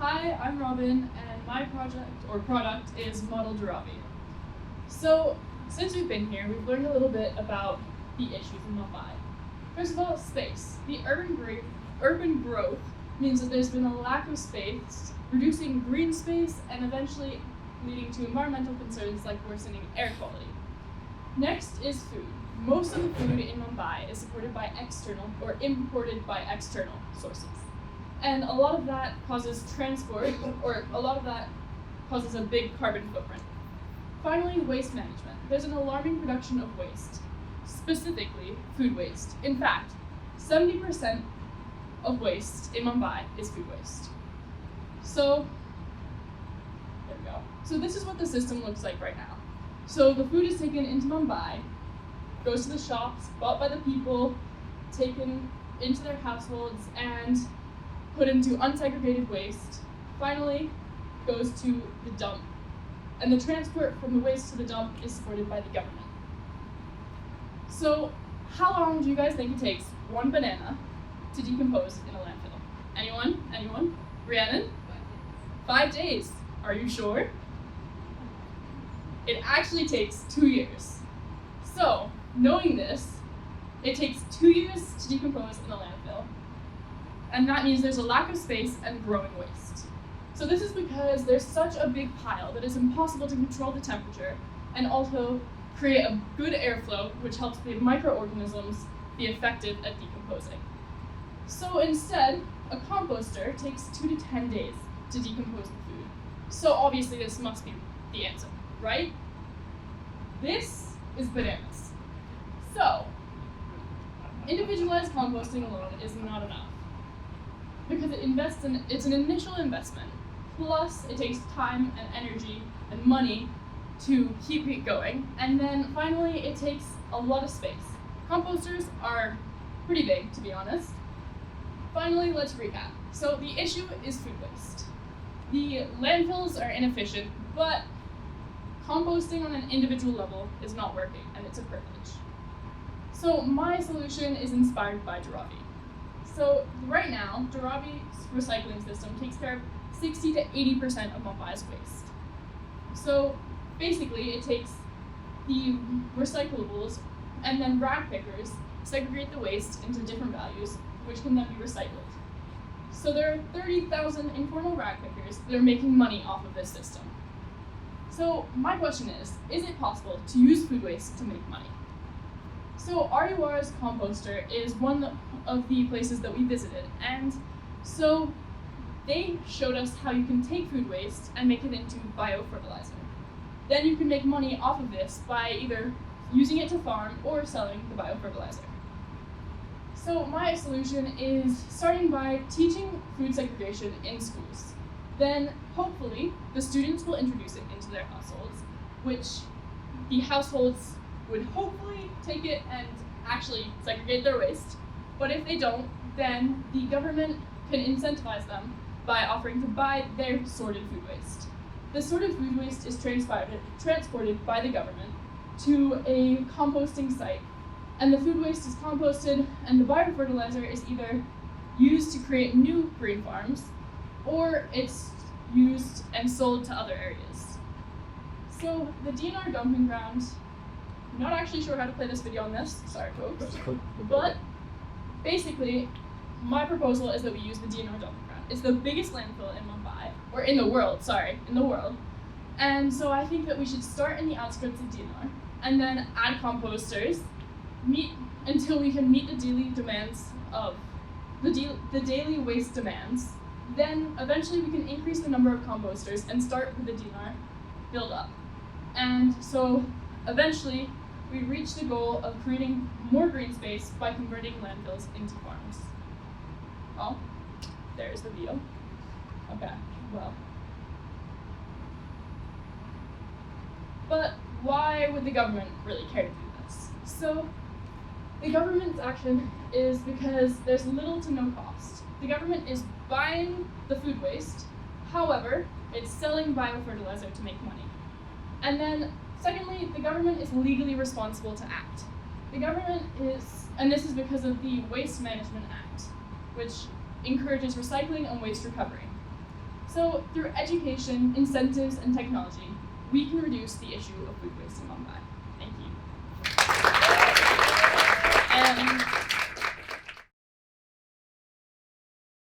Hi, I'm Robin, and my product is Model Dharavi. So, since we've been here, we've learned a little bit about the issues in Mumbai. First of all, space. The urban growth means that there's been a lack of space, reducing green space, and eventually leading to environmental concerns like worsening air quality. Next is food. Most of the food in Mumbai is supported by external or imported by external sources. And a lot of that causes transport, or a lot of that causes a big carbon footprint. Finally, waste management. There's an alarming production of waste, specifically food waste. In fact, 70% of waste in Mumbai is food waste. So, there we go. So this is what the system looks like right now. So the food is taken into Mumbai, goes to the shops, bought by the people, taken into their households, and put into unsegregated waste, finally goes to the dump. And the transport from the waste to the dump is supported by the government. So how long do you guys think it takes one banana to decompose in a landfill? Anyone? Anyone? Rhiannon? 5 days. Are you sure? It actually takes 2 years. So, knowing this, it takes 2 years to decompose in a landfill. And that means there's a lack of space and growing waste. So this is because there's such a big pile that it's impossible to control the temperature and also create a good airflow, which helps the microorganisms be effective at decomposing. So instead, a composter takes 2 to 10 days to decompose the food. So obviously this must be the answer, right? This is bananas. So, individualized composting alone is not enough, because it's an initial investment, plus it takes time and energy and money to keep it going, and then finally it takes a lot of space. Composters are pretty big, to be honest. Finally, let's recap. So the issue is food waste. The landfills are inefficient, but composting on an individual level is not working, and it's a privilege. So my solution is inspired by Dharavi. So right now, Dharavi's recycling system takes care of 60 to 80% of Mumbai's waste. So basically, it takes the recyclables and then rag pickers segregate the waste into different values, which can then be recycled. So there are 30,000 informal rag pickers that are making money off of this system. So my question is it possible to use food waste to make money? So RUR's composter is one of the places that we visited, and so they showed us how you can take food waste and make it into biofertilizer. Then you can make money off of this by either using it to farm or selling the biofertilizer. So my solution is starting by teaching food segregation in schools. Then hopefully the students will introduce it into their households, which the households would hopefully take it and actually segregate their waste. But if they don't, then the government can incentivize them by offering to buy their sorted food waste. The sorted food waste is transported by the government to a composting site, and the food waste is composted, and the biofertilizer is either used to create new green farms, or it's used and sold to other areas. So the DNR dumping ground, I'm not actually sure how to play this video on this, sorry folks, but basically my proposal is that we use the DNR dumping ground. It's the biggest landfill in Mumbai, or in the world, and so I think that we should start in the outskirts of DNR and then add composters, until we can meet the daily demands of the daily waste demands. Then eventually we can increase the number of composters and start with the DNR build up. And so eventually we reach the goal of creating more green space by converting landfills into farms. Well, there's the view. Okay, well. But why would the government really care to do this? So the government's action is because there's little to no cost. The government is buying the food waste, however, it's selling biofertilizer to make money. And then, secondly, the government is legally responsible to act. The government is, and this is because of the Waste Management Act, which encourages recycling and waste recovery. So through education, incentives, and technology, we can reduce the issue of food waste in Mumbai.